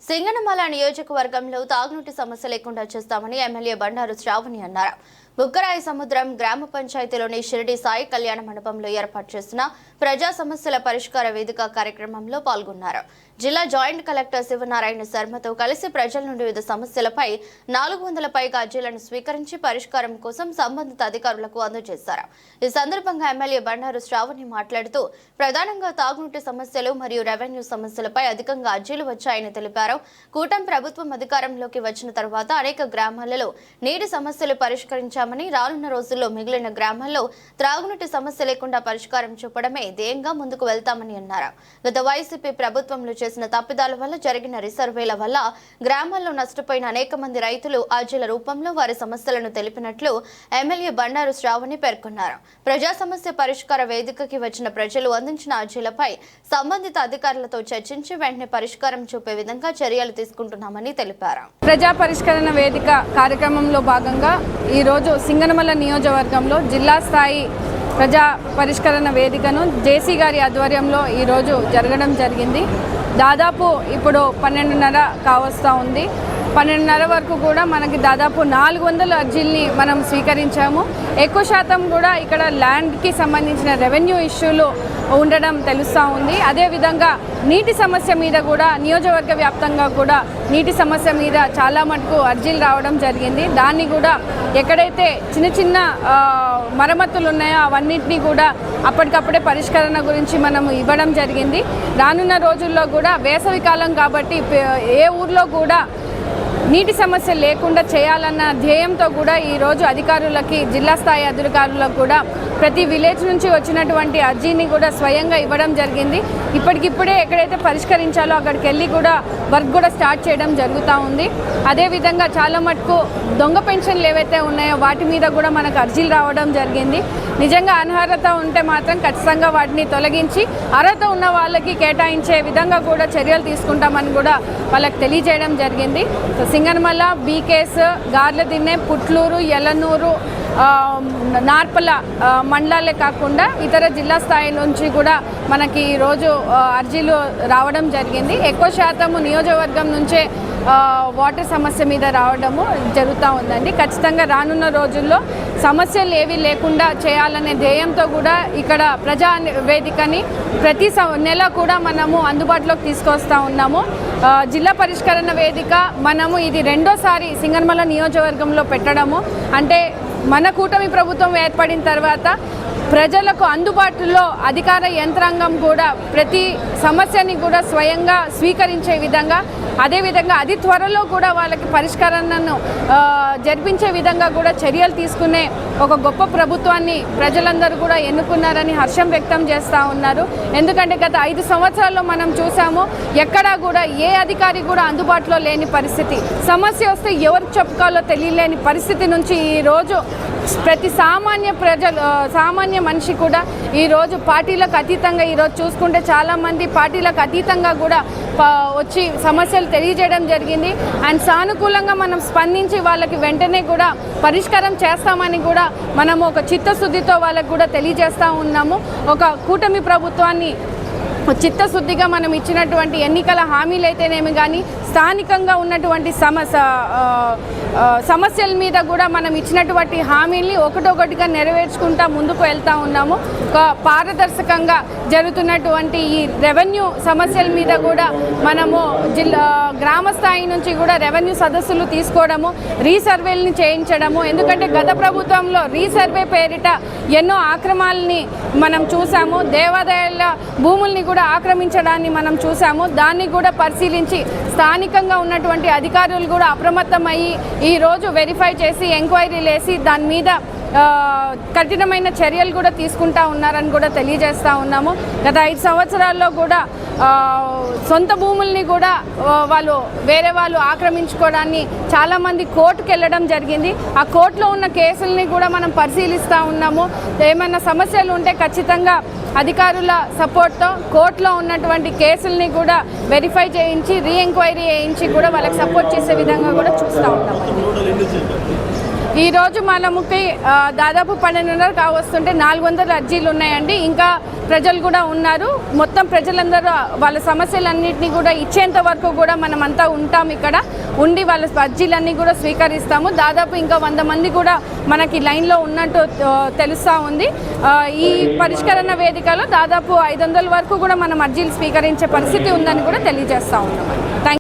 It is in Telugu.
సింగనమల నియోజకవర్గంలో తాగునీటి సమస్య లేకుండా చేస్తామని ఎమ్మెల్యే బండారు శ్రావణి అన్నారు. బుగ్గరాయి సముద్రం గ్రామ పంచాయతీలోని షిరిడి సాయి కళ్యాణ మండపంలో ఏర్పాటు చేసిన ప్రజా సమస్యల పరిష్కార వేదిక కార్యక్రమంలో పాల్గొన్నారు. జిల్లా జాయింట్ కలెక్టర్ శివనారాయణ శర్మతో కలిసి ప్రజల నుండి వివిధ సమస్యలపై 400 పైగా అర్జీలను స్వీకరించి పరిష్కారం కోసం సంబంధిత అధికారులకు అందజేశారు. ఈ సందర్భంగా ఎమ్మెల్యే బండారు శ్రావణి మాట్లాడుతూ ప్రధానంగా తాగునీటి సమస్యలు మరియు రెవెన్యూ సమస్యలపై అధికంగా అర్జీలు వచ్చాయని తెలిపారు. కూటమి ప్రభుత్వం అధికారంలోకి వచ్చిన తర్వాత అనేక గ్రామాలలో నీటి సమస్యలు పరిష్కరించామని, రానున్న రోజుల్లో మిగిలిన గ్రామాల్లో త్రాగునీటి సమస్య లేకుండా పరిష్కారం చూపడమే ధ్యేయంగా ముందుకు వెళ్తామని అన్నారు. గత వైసీపీ ప్రభుత్వంలో చేసిన తప్పిదాల వల్ల జరిగిన రీసర్వేల వల్ల గ్రామాల్లో నష్టపోయిన అనేక మంది రైతులు అర్జీల రూపంలో వారి సమస్యలను తెలిపినట్లు ఎమ్మెల్యే బండారు శ్రావణి పేర్కొన్నారు. ప్రజా సమస్య పరిష్కార వేదికకి వచ్చిన ప్రజలు అందించిన అర్జీలపై సంబంధిత అధికారులతో చర్చించి వెంటనే పరిష్కారం చూపే విధంగా చర్యలు తీసుకుంటున్నామని తెలిపారు. ప్రజా పరిష్కరణ వేదిక కార్యక్రమంలో భాగంగా ఈరోజు సింగనమల నియోజకవర్గంలో జిల్లా స్థాయి ప్రజా పరిష్కరణ వేదికను జేసీ గారి ఆధ్వర్యంలో ఈరోజు జరగడం జరిగింది. దాదాపు ఇప్పుడు 12:30 కావస్తూ ఉంది. 12:30 వరకు కూడా మనకి దాదాపు 400 అర్జీల్ని మనం స్వీకరించాము. ఎక్కువ శాతం కూడా ఇక్కడ ల్యాండ్కి సంబంధించిన రెవెన్యూ ఇష్యూలు ఉండడం తెలుస్తూ ఉంది. అదేవిధంగా నీటి సమస్య మీద కూడా నియోజకవర్గ వ్యాప్తంగా కూడా నీటి సమస్య మీద చాలా మటుకు అర్జీలు రావడం జరిగింది. దాన్ని కూడా ఎక్కడైతే చిన్న చిన్న మరమ్మతులు ఉన్నాయో అవన్నింటినీ కూడా అప్పటికప్పుడే పరిష్కరణ గురించి మనం ఇవ్వడం జరిగింది. రానున్న రోజుల్లో కూడా వేసవి కాలం కాబట్టి ఏ ఊర్లో కూడా నీటి సమస్య లేకుండా చేయాలన్న ధ్యేయంతో కూడా ఈరోజు అధికారులకి, జిల్లా స్థాయి అధికారులకు కూడా ప్రతి విలేజ్ నుంచి వచ్చినటువంటి అర్జీని కూడా స్వయంగా ఇవ్వడం జరిగింది. ఇప్పటికిప్పుడే ఎక్కడైతే పరిష్కరించాలో అక్కడికి వెళ్ళి కూడా వర్క్ కూడా స్టార్ట్ చేయడం జరుగుతూ ఉంది. అదేవిధంగా చాలా మటుకు దొంగ పెన్షన్లు ఏవైతే ఉన్నాయో వాటి మీద కూడా మనకు అర్జీలు రావడం జరిగింది. నిజంగా అనర్హత ఉంటే మాత్రం ఖచ్చితంగా వాటిని తొలగించి అర్హత ఉన్న వాళ్ళకి కేటాయించే విధంగా కూడా చర్యలు తీసుకుంటామని కూడా వాళ్ళకి తెలియజేయడం జరిగింది. సింగనమల, బీకేస్, గార్లదిన్నె, పుట్లూరు, యలనూరు, నార్పల మండలాలే కాకుండా ఇతర జిల్లా స్థాయి నుంచి కూడా మనకి ఈరోజు అర్జీలు రావడం జరిగింది. ఎక్కువ శాతము నియోజకవర్గం నుంచే వాటర్ సమస్య మీద రావడము జరుగుతూ ఉందండి. ఖచ్చితంగా రానున్న రోజుల్లో సమస్యలు ఏవి లేకుండా చేయాలనే ధ్యేయంతో కూడా ఇక్కడ ప్రజా వేదికని ప్రతి నెల కూడా మనము అందుబాటులోకి తీసుకొస్తూ ఉన్నాము. జిల్లా పరిష్కరణ వేదిక మనము ఇది రెండోసారి సింగనమల నియోజకవర్గంలో పెట్టడము. అంటే మన కూటమి ప్రభుత్వం ఏర్పడిన తర్వాత ప్రజలకు అందుబాటులో అధికార యంత్రాంగం కూడా ప్రతి సమస్యని కూడా స్వయంగా స్వీకరించే విధంగా, అదేవిధంగా అతి త్వరలో కూడా వాళ్ళకి పరిష్కరణను జరిపించే విధంగా కూడా చర్యలు తీసుకునే ఒక గొప్ప ప్రభుత్వాన్ని ప్రజలందరూ కూడా ఎన్నుకున్నారని హర్షం వ్యక్తం చేస్తూ ఉన్నారు. ఎందుకంటే గత 5 సంవత్సరాల్లో మనం చూసాము, ఎక్కడా కూడా ఏ అధికారి కూడా అందుబాటులో లేని పరిస్థితి, సమస్య వస్తే ఎవరికి చెప్పుకోవాలో తెలియలేని పరిస్థితి నుంచి ఈరోజు ప్రతి సామాన్య మనిషి కూడా ఈరోజు పార్టీలకు అతీతంగా ఈరోజు చూసుకుంటే చాలామంది పార్టీలకు అతీతంగా కూడా వచ్చి సమస్యలు తెలియజేయడం జరిగింది. అండ్ సానుకూలంగా మనం స్పందించి వాళ్ళకి వెంటనే కూడా పరిష్కారం చేస్తామని కూడా మనము ఒక చిత్తశుద్ధితో వాళ్ళకు కూడా తెలియజేస్తూ ఉన్నాము. ఒక కూటమి ప్రభుత్వాన్ని చిత్తశుద్ధిగా మనం ఇచ్చినటువంటి ఎన్నికల హామీలు అయితేనేమి కానీ స్థానికంగా ఉన్నటువంటి సమస్యల మీద కూడా మనం ఇచ్చినటువంటి హామీల్ని ఒకటొకటిగా నెరవేర్చుకుంటా ముందుకు వెళ్తూ ఉన్నాము. పారదర్శకంగా జరుగుతున్నటువంటి ఈ రెవెన్యూ సమస్యల మీద కూడా మనము గ్రామ స్థాయి నుంచి కూడా రెవెన్యూ సదస్సులు తీసుకోవడము, రీసర్వేల్ని చేయించడము. ఎందుకంటే గత ప్రభుత్వంలో రీసర్వే పేరిట ఎన్నో ఆక్రమాలని మనం చూసాము. దేవాదాయాల భూముల్ని కూడా ఆక్రమించడాన్ని మనం చూసాము. దాన్ని కూడా పరిశీలించి స్థానికంగా ఉన్నటువంటి అధికారులు కూడా అప్రమత్తమయ్యి ఈరోజు వెరిఫై చేసి ఎంక్వైరీలు వేసి దాని మీద కఠినమైన చర్యలు కూడా తీసుకుంటా ఉన్నారని కూడా తెలియజేస్తూ ఉన్నాము. గత 5 సంవత్సరాల్లో కూడా సొంత భూముల్ని కూడా వేరే వాళ్ళు ఆక్రమించుకోవడాన్ని చాలామంది కోర్టుకు వెళ్ళడం జరిగింది. ఆ కోర్టులో ఉన్న కేసుల్ని కూడా మనం పరిశీలిస్తూ ఉన్నాము. ఏమైనా సమస్యలు ఉంటే ఖచ్చితంగా అధికారుల సపోర్ట్తో కోర్టులో ఉన్నటువంటి కేసుల్ని కూడా వెరిఫై చేయించి రీ ఎంక్వైరీ చేయించి కూడా వాళ్ళకి సపోర్ట్ చేసే విధంగా కూడా చూస్తూ ఉన్నాము. ఈరోజు మనకి దాదాపు 12:30 కావస్తుంటే 400 అర్జీలు ఉన్నాయండి. ఇంకా ప్రజలు కూడా ఉన్నారు. మొత్తం ప్రజలందరూ వాళ్ళ సమస్యలన్నింటినీ కూడా ఇచ్చేంత వరకు కూడా మనం అంతా ఉంటాం. ఇక్కడ ఉండి వాళ్ళ అర్జీలన్నీ కూడా స్వీకరిస్తాము. దాదాపు ఇంకా 100 మంది కూడా మనకి లైన్లో ఉన్నట్టు తెలుస్తూ ఉంది. ఈ పరిష్కరణ వేదికలో దాదాపు 500 వరకు కూడా మనం అర్జీలు స్వీకరించే పరిస్థితి ఉందని కూడా తెలియజేస్తూ ఉన్నాం.